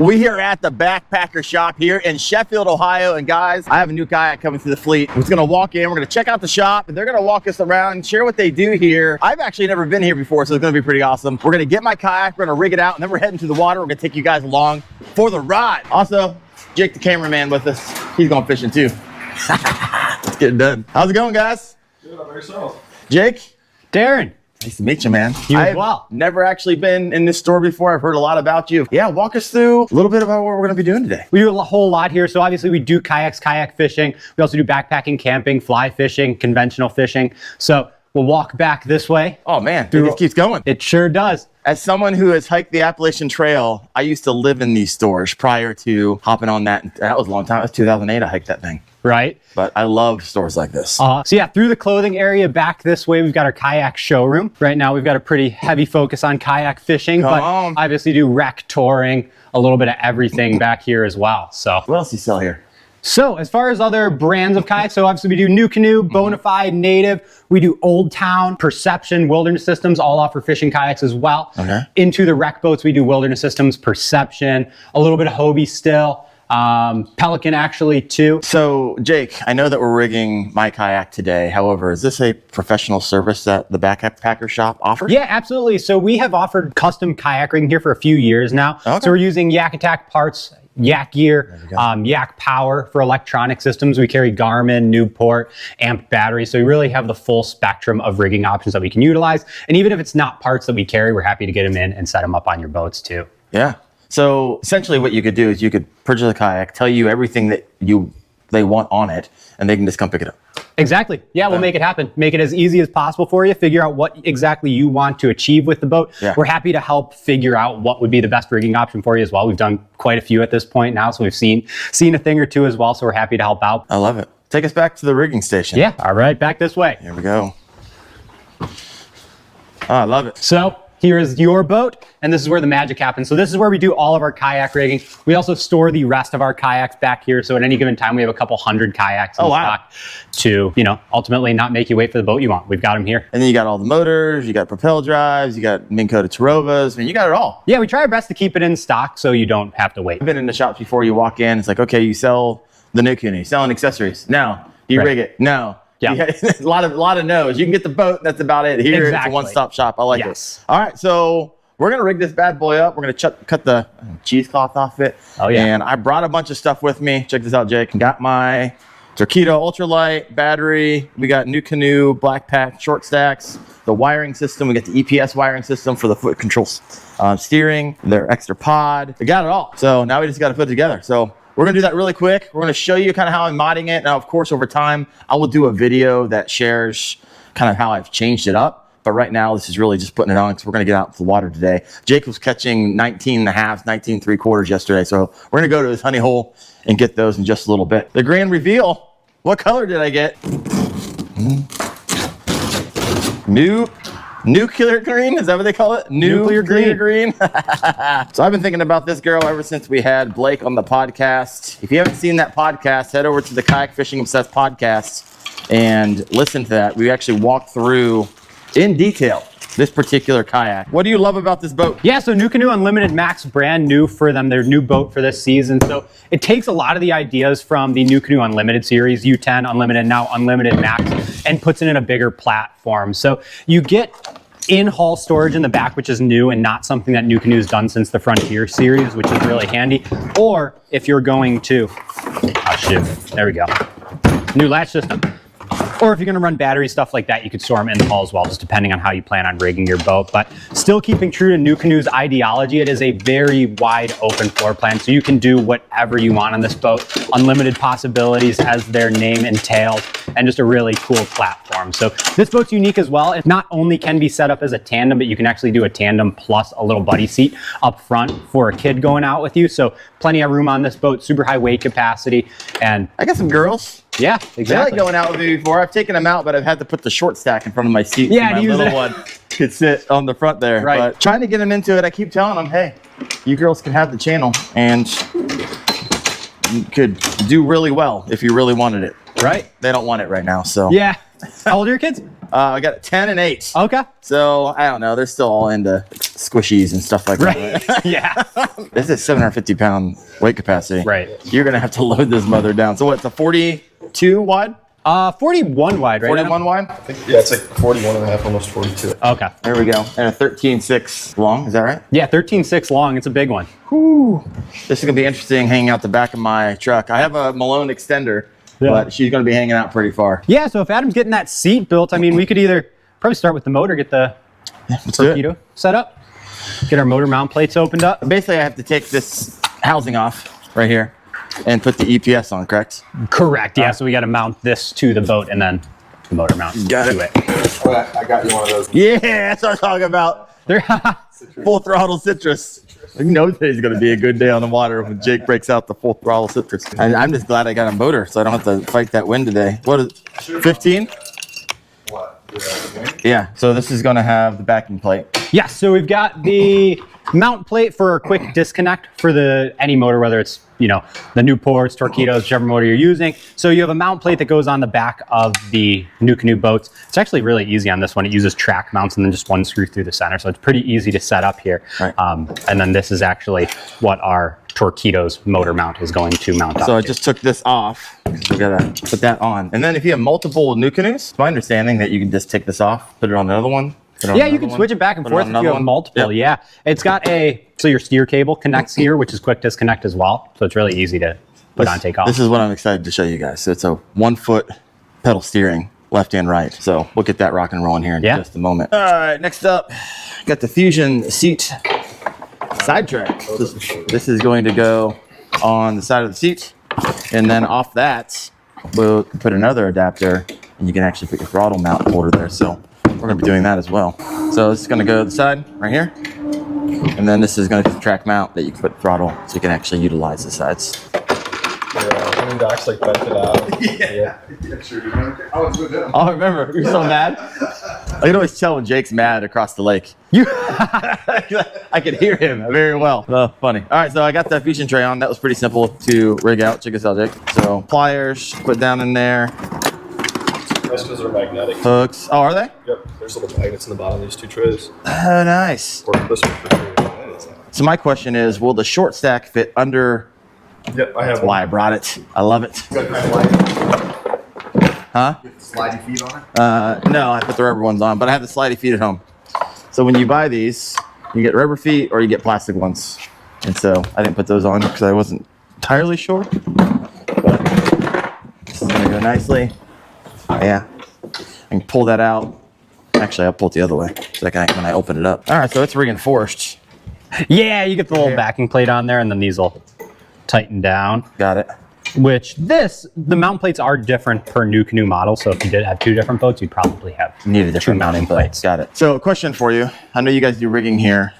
We are at the backpacker shop here in Sheffield, Ohio. And guys, I have a new kayak coming to the fleet. We're just gonna walk in, we're gonna check out the shop, and they're gonna walk us around and share what they do here. I've actually never been here before, so it's gonna be pretty awesome. We're gonna get my kayak, we're gonna rig it out, and then we're heading to the water. We're gonna take you guys along for the ride. Also, Jake, the cameraman, with us. He's going fishing too. Let's get it done. How's it going, guys? Good, how about yourself? Jake? Darren. Nice to meet you, man. You as well. Never actually been in this store before. I've heard a lot about you. Yeah, walk us through a little bit about what we're going to be doing today. We do a whole lot here. So obviously we do kayaks, kayak fishing. We also do backpacking, camping, fly fishing, conventional fishing. So we'll walk back this way. Oh man, dude, it keeps going. It sure does. As someone who has hiked the Appalachian Trail, I used to live in these stores prior to hopping on that. That was a long time. It was 2008 I hiked that thing. Right. But I love stores like this. So yeah, through the clothing area back this way, we've got our kayak showroom. Right now, we've got a pretty heavy focus on kayak fishing, but obviously do wreck touring, a little bit of everything back here as well. So what else do you sell here? So as far as other brands of kayaks, so obviously we do NuCanoe, Bonafide, Native. We do Old Town, Perception, Wilderness Systems, all offer fishing kayaks as well. Okay. Into the wreck boats, we do Wilderness Systems, Perception, a little bit of Hobie still. Pelican actually too. So Jake, I know that we're rigging my kayak today. However, is this a professional service that the backpacker shop offers? Yeah, absolutely. So we have offered custom kayak rigging here for a few years now. Okay. So we're using YakAttack parts, Yak gear, Yak power for electronic systems. We carry Garmin, Newport, Amp batteries. So we really have the full spectrum of rigging options that we can utilize. And even if it's not parts that we carry, we're happy to get them in and set them up on your boats too. Yeah. So essentially what you could do is you could purchase a kayak, tell you everything that they want on it, and they can just come pick it up. Exactly. Yeah, we'll make it happen. Make it as easy as possible for you. Figure out what exactly you want to achieve with the boat. Yeah. We're happy to help figure out what would be the best rigging option for you as well. We've done quite a few at this point now, so we've seen a thing or two as well, so we're happy to help out. I love it. Take us back to the rigging station. Yeah. All right, back this way. Here we go. Oh, I love it. So here is your boat, and this is where the magic happens. So this is where we do all of our kayak rigging. We also store the rest of our kayaks back here. So at any given time, we have a couple hundred kayaks in stock to, ultimately not make you wait for the boat you want. We've got them here. And then you got all the motors, you got propel drives, you got Minn Kota Tarovas, I mean, you got it all. Yeah, we try our best to keep it in stock so you don't have to wait. I've been in the shops before. You walk in, it's like, okay, you sell the NuCanoe, you're selling accessories. No. Do you rig it? No. Yeah. a lot of no's. You can get the boat, that's about it. Here it's a one-stop shop. I like it. All right, so we're gonna rig this bad boy up. We're gonna cut the cheesecloth off it. Oh yeah. And I brought a bunch of stuff with me. Check this out, Jake. Got my Torqeedo ultralight battery. We got NuCanoe black pack ShortStaks. The wiring system. We got the EPS wiring system for the foot controls, steering. Their extra pod. We got it all. So now we just got to put it together. So we're gonna do that really quick. We're gonna show you kind of how I'm modding it. Now, of course, over time, I will do a video that shares kind of how I've changed it up. But right now, this is really just putting it on because we're gonna get out to the water today. Jake was catching 19.5, 19.75 yesterday. So we're gonna go to his honey hole and get those in just a little bit. The grand reveal. What color did I get? Nuclear green, is that what they call it? Nuclear green. So I've been thinking about this girl ever since we had Blake on the podcast. If you haven't seen that podcast, head over to the Kayak Fishing Obsessed podcast and listen to that. We actually walked through in detail this particular kayak. What do you love about this boat? Yeah, so NuCanoe Unlimited Max, brand new for them. Their new boat for this season. So it takes a lot of the ideas from the NuCanoe Unlimited series, U10, Unlimited, now Unlimited Max, and puts it in a bigger platform. So you get in-hull storage in the back, which is new and not something that NuCanoe's done since the Frontier series, which is really handy. Or if you're going to, oh shoot, there we go. New latch system. Or if you're going to run battery stuff like that, you could store them in the hull as well, just depending on how you plan on rigging your boat. But still keeping true to NuCanoe's ideology, it is a very wide open floor plan, so you can do whatever you want on this boat. Unlimited possibilities, as their name entails, and just a really cool platform. So this boat's unique as well. It not only can be set up as a tandem, but you can actually do a tandem plus a little buddy seat up front for a kid going out with you. So plenty of room on this boat, super high weight capacity. And I got some girls. Yeah, exactly. They like going out with me before. I've taken them out, but I've had to put the ShortStak in front of my seat. Yeah, so my little one could sit on the front there. Right. But trying to get them into it, I keep telling them, hey, you girls can have the channel and you could do really well if you really wanted it. Right. They don't want it right now, so. Yeah. How old are your kids? I got 10 and 8. Okay. So I don't know. They're still all into squishies and stuff like that. Right? Yeah. This is 750-pound weight capacity. Right. You're gonna have to load this mother down. So what's a 42 wide? 41 wide, right? 41 wide? I think, yeah, it's like 41 and a half, almost 42. Okay. There we go. And a 13.6 long. Is that right? Yeah, 13.6 long. It's a big one. Whew. This is gonna be interesting hanging out the back of my truck. I have a Malone extender, but she's gonna be hanging out pretty far. Yeah, so if Adam's getting that seat built, I mean, we could either probably start with the motor, get the torpedo set up, get our motor mount plates opened up. Basically, I have to take this housing off right here and put the EPS on, correct? Correct, yeah. So we got to mount this to the boat and then the motor mount got to it. I got you one of those. Yeah, that's what I'm talking about. Full throttle citrus. You know today's going to be a good day on the water when Jake breaks out the full throttle citrus. And I'm just glad I got a motor so I don't have to fight that wind today. What is 15? What? Yeah, so this is going to have the backing plate. Yeah, so we've got the mount plate for a quick disconnect for any motor, whether it's, you know, the Newports, Torpedoes, whichever motor you're using. So you have a mount plate that goes on the back of the NuCanoe boats. It's actually really easy on this one. It uses track mounts and then just one screw through the center. So it's pretty easy to set up here. Right. And then this is actually what our Torpedoes motor mount is going to mount up So I to. just took this off. We gotta put that on. And then if you have multiple NuCanoes, it's my understanding that you can just take this off, put it on another one. Yeah, you can switch it back and forth if you have multiple. Yeah, it's got so your steer cable connects here, which is quick disconnect as well. So it's really easy to put on, take off. This is what I'm excited to show you guys. So it's a 1-foot pedal steering, left and right. So we'll get that rock and rolling here in just a moment. All right, next up, got the Fusion seat sidetrack. This is going to go on the side of the seat, and then off that, we'll put another adapter, and you can actually put your throttle mount holder there. So we're going to be doing that as well. So this is going to go to the side right here. And then this is going to be the track mount that you can put throttle so you can actually utilize the sides. Yeah, I mean, Doc's like bent it out. Yeah. Oh, remember, you're so mad. I can always tell when Jake's mad across the lake. I can hear him very well. Oh, funny. All right, so I got that Fusion tray on. That was pretty simple to rig out. Check this out, Jake. So pliers, put down in there. Most of those are magnetic. Hooks. Oh, are they? Yep. There's little magnets in the bottom of these two trays. Oh, nice. Or this one for sure. So my question is, will the ShortStak fit under? Yep, I have That's why I brought it. I love it. Huh? Slidey feet on it? No, I put the rubber ones on, but I have the slidey feet at home. So when you buy these, you get rubber feet or you get plastic ones. And so I didn't put those on because I wasn't entirely sure. But this is gonna go nicely. Yeah, I can pull that out. Actually, I'll pull it the other way so when I open it up. All right, so it's reinforced. Yeah, you get the little backing plate on there, and then these will tighten down. Got it. Which the mount plates are different per NuCanoe model. So if you did have two different boats, you'd probably have Need a different mounting plates. Got it. So, a question for you. I know you guys do rigging here.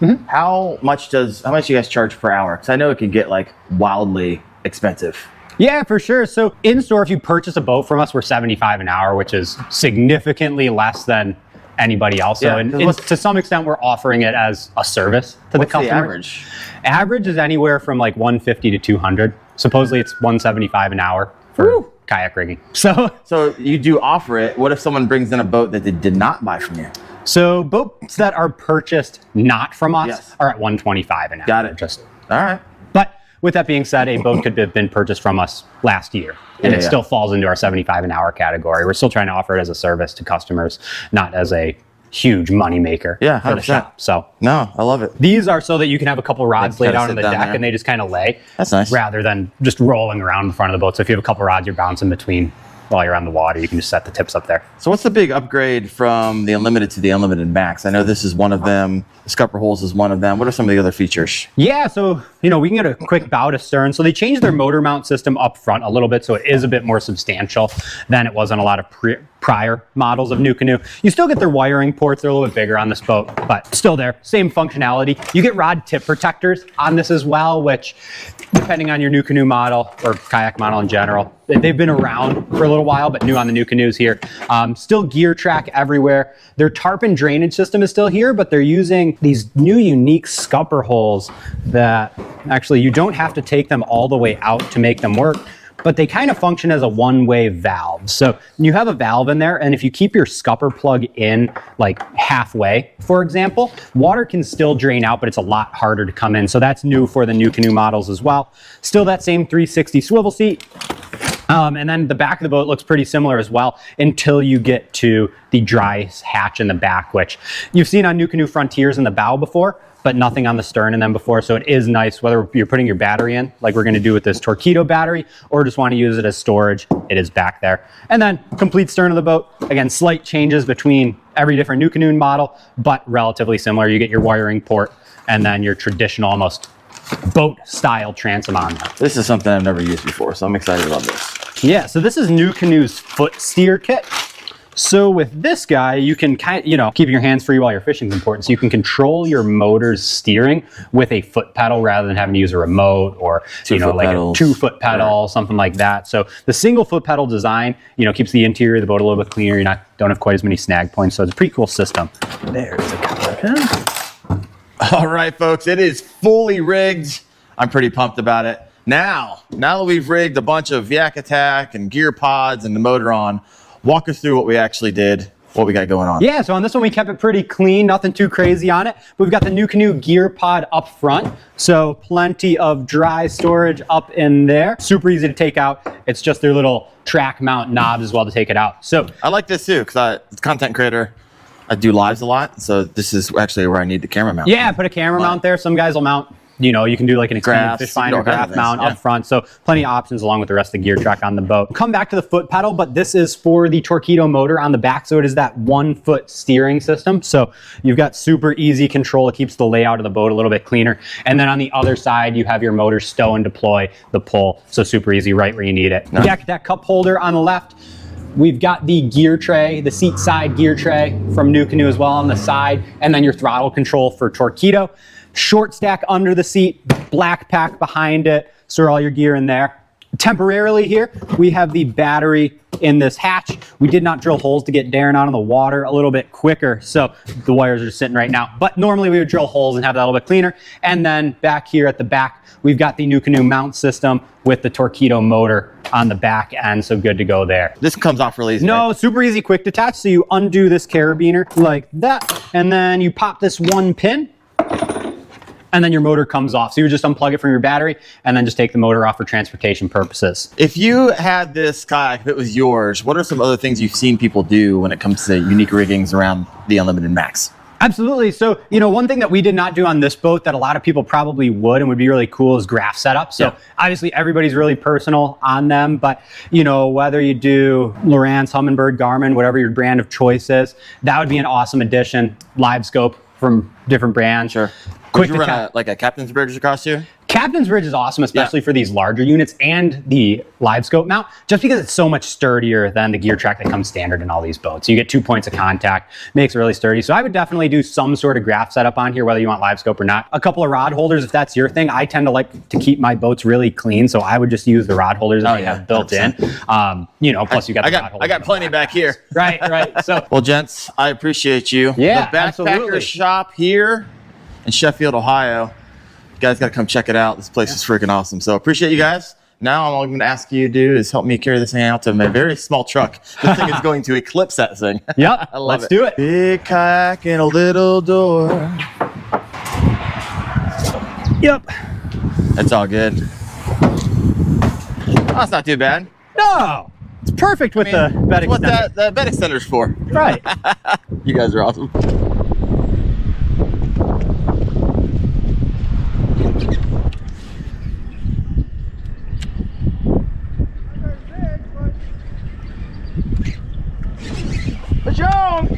Mm-hmm. How much do you guys charge per hour? Because I know it can get like wildly expensive. Yeah, for sure. So in store, if you purchase a boat from us, we're $75 an hour, which is significantly less than anybody else. So to some extent, we're offering it as a service to the customer. The average? Average is anywhere from like 150 to 200. Supposedly it's 175 an hour for kayak rigging. So you do offer it. What if someone brings in a boat that they did not buy from you? So boats that are purchased not from us are at 125 an hour. Got it. All right. But with that being said, a boat could have been purchased from us last year, and it still falls into our 75 an hour category. We're still trying to offer it as a service to customers, not as a huge money maker for the 100%. shop. So no, I love it. These are so that you can have a couple rods laid out on the deck there. and they just kind of lay. That's nice. Rather than just rolling around in front of the boat. So if you have a couple rods you're bouncing between while you're on the water, you can just set the tips up there. So what's the big upgrade from the Unlimited to the Unlimited Max? I know this is one of them. The scupper holes is one of them. What are some of the other features? Yeah, so, we can get a quick bow to stern. So they changed their motor mount system up front a little bit, so it is a bit more substantial than it was on a lot of prior models of NuCanoe. You still get their wiring ports. They're a little bit bigger on this boat, but still there. Same functionality. You get rod tip protectors on this as well, which, depending on your NuCanoe model or kayak model in general, they've been around for a little while, but new on the NuCanoes here. Still gear track everywhere. Their tarpon drainage system is still here, but they're using these new unique scupper holes that actually you don't have to take them all the way out to make them work, but they kind of function as a one-way valve. So you have a valve in there, and if you keep your scupper plug in like halfway, for example, water can still drain out, but it's a lot harder to come in. So that's new for the NuCanoe models as well. Still that same 360 swivel seat. And then the back of the boat looks pretty similar as well until you get to the dry hatch in the back, which you've seen on NuCanoe Frontiers in the bow before, but nothing on the stern in them before. So it is nice whether you're putting your battery in, like we're going to do with this Torqeedo battery, or just want to use it as storage, it is back there. And then complete stern of the boat. Again, slight changes between every different NuCanoe model, but relatively similar. You get your wiring port and then your traditional almost boat style transom on there. This is something I've never used before, so I'm excited about this. Yeah, so this is NuCanoe's foot steer kit. So with this guy, you can keeping your hands free while you're fishing is important. So you can control your motor's steering with a foot pedal rather than having to use a remote or like a 2-foot pedal, something like that. So the single foot pedal design, keeps the interior of the boat a little bit cleaner. You don't have quite as many snag points. So it's a pretty cool system. There's a color pin. All right, folks, it is fully rigged. I'm pretty pumped about it. Now that we've rigged a bunch of YakAttack and gear pods and the motor on, walk us through what we actually did, what we got going on. Yeah, so on this one we kept it pretty clean, nothing too crazy on it. We've got the NuCanoe gear pod up front, so plenty of dry storage up in there. Super easy to take out. It's just their little track mount knobs as well to take it out. So I like this too, because I'm a content creator. I do lives a lot, so this is actually where I need the camera mount. Yeah, put a camera mount there. Some guys will mount, you can do like an extended fish finder graph mount up front. So plenty of options along with the rest of the gear track on the boat. Come back to the foot pedal, but this is for the Torqeedo motor on the back. So it is that 1-foot steering system. So you've got super easy control. It keeps the layout of the boat a little bit cleaner. And then on the other side, you have your motor stow and deploy the pull. So super easy right where you need it. Nice. YakAttack cup holder on the left. We've got the gear tray, the seat side gear tray from NuCanoe as well on the side, and then your throttle control for Torqeedo. ShortStak under the seat, black pack behind it, store all your gear in there. Temporarily here, we have the battery in this hatch. We did not drill holes to get Darren out of the water a little bit quicker, so the wires are sitting right now. But normally we would drill holes and have that a little bit cleaner. And then back here at the back, we've got the NuCanoe mount system with the Torqeedo motor on the back end, so good to go there. This comes off really easy. No, right? Super easy, quick detach. So you undo this carabiner like that, and then you pop this one pin, and then your motor comes off. So you would just unplug it from your battery and then just take the motor off for transportation purposes. If you had this kayak, if it was yours, what are some other things you've seen people do when it comes to unique riggings around the Unlimited Max? Absolutely. So, one thing that we did not do on this boat that a lot of people probably would and would be really cool is graph setup. So obviously everybody's really personal on them, but whether you do Lowrance, Humminbird, Garmin, whatever your brand of choice is, that would be an awesome addition. Live scope from different brands. Sure. Would you run like a Captain's Bridge across here? Captain's Bridge is awesome, especially for these larger units and the live scope mount, just because it's so much sturdier than the gear track that comes standard in all these boats. You get 2 points of contact, makes it really sturdy. So I would definitely do some sort of graph setup on here, whether you want live scope or not. A couple of rod holders, if that's your thing. I tend to like to keep my boats really clean, so I would just use the rod holders that they have built 100%. In. Plus you got the rod holders. I got plenty back here. Right. So, well, gents, I appreciate you. Yeah, the Backpacker Shop here in Sheffield, Ohio. You guys got to come check it out. This place is freaking awesome. So appreciate you guys. Now all I'm going to ask you to do is help me carry this thing out to my very small truck. This thing is going to eclipse that thing. Yep, I love let's do it. Big kayak in a little door. Yep. That's all good. Oh, that's not too bad. No, it's perfect with the bed extender. What the bed extender's for. Right. You guys are awesome. John!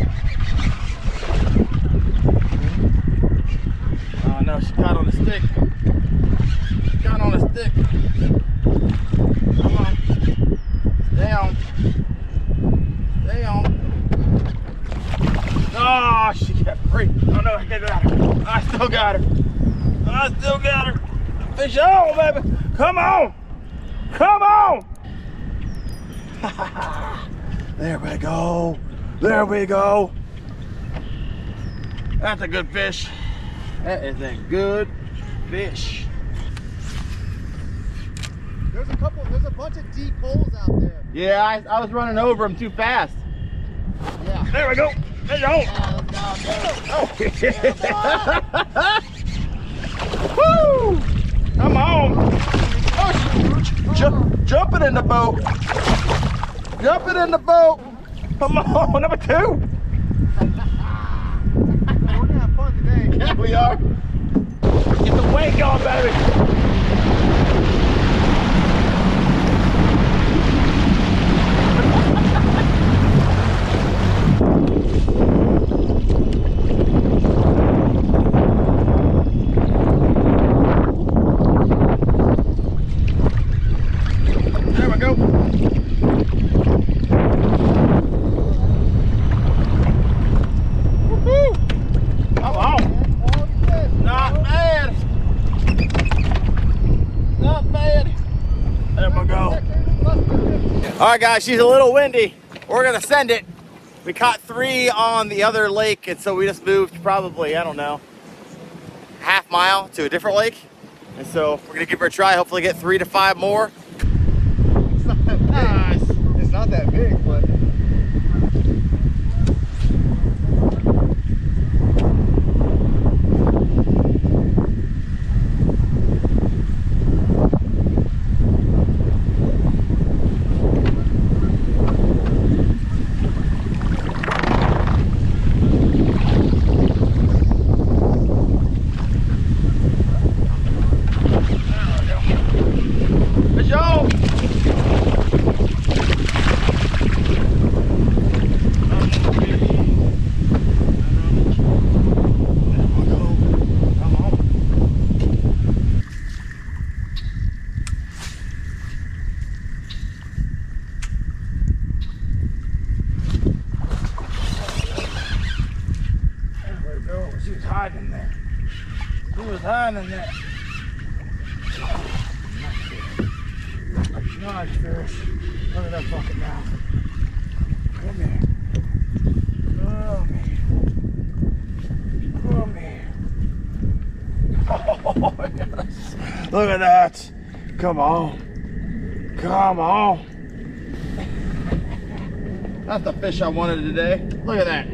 Oh no, she got on the stick. She got on the stick. Come on. Stay on. Stay on. Oh, she got free. Oh no, I got her. I still got her. I still got her. Fish on, baby. Come on. Come on. There we go. There we go. That's a good fish. That is a good fish. There's a bunch of deep holes out there. Yeah, I was running over them too fast. Yeah. There we go. There you go. Woo! Come on. Oh, jumping in the boat. Jumping in the boat. Come on, number 2. We're gonna have fun today. Yeah, we are. Get the weight going, baby. There we go. Woo-hoo. Come on. Not bad. Not bad. There we go. All right, guys, she's a little windy. We're gonna send it. We caught 3 on the other lake, and so we just moved probably, I don't know, half mile to a different lake. And so we're gonna give her a try, hopefully get 3 to 5 more. It's not that big. Nice. It's not that big, but Let's go. She was hiding there. She was hiding there. Nice fish. Look at that fucking mouth. Come here. Come here. Come here. Oh, yes. Look at that. Come on. Come on. That's the fish I wanted today. Look at that.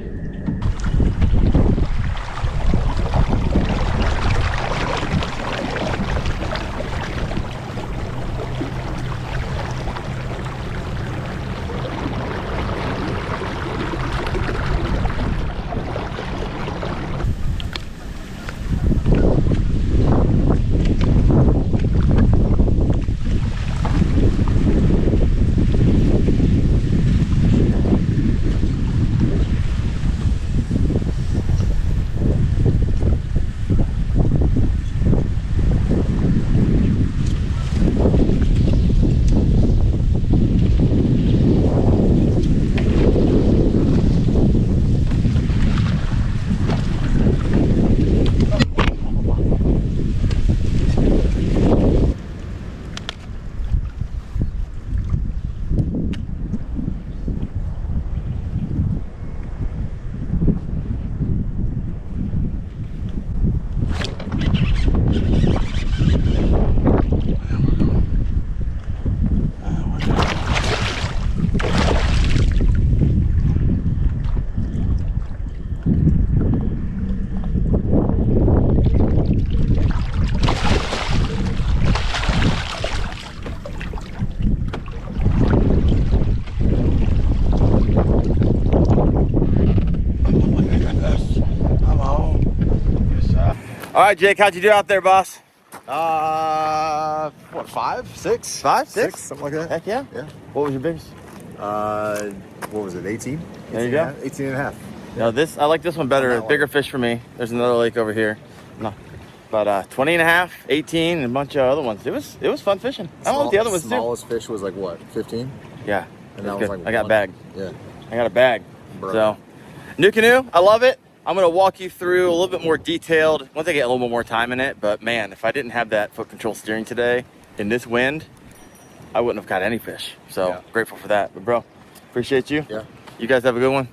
All right, Jake, how'd you do out there, boss? What, 5, 6? 5, 6, something like that. Heck yeah. Yeah. What was your biggest? What was it, 18? There you go. 18 and a half. No, this, I like this one better. That Bigger fish for me. There's another lake over here. No. But 20 and a half, 18, and a bunch of other ones. It was fun fishing. I don't know what the other ones do. Smallest fish was like what, 15? Yeah. And that was good. like I got one. bagged. Yeah. I got a bag. Bro. So, NuCanoe, I love it. I'm gonna walk you through a little bit more detailed once I get a little bit more time in it. But man, if I didn't have that foot control steering today in this wind, I wouldn't have caught any fish. So yeah. Grateful for that. But bro, appreciate you. Yeah. You guys have a good one.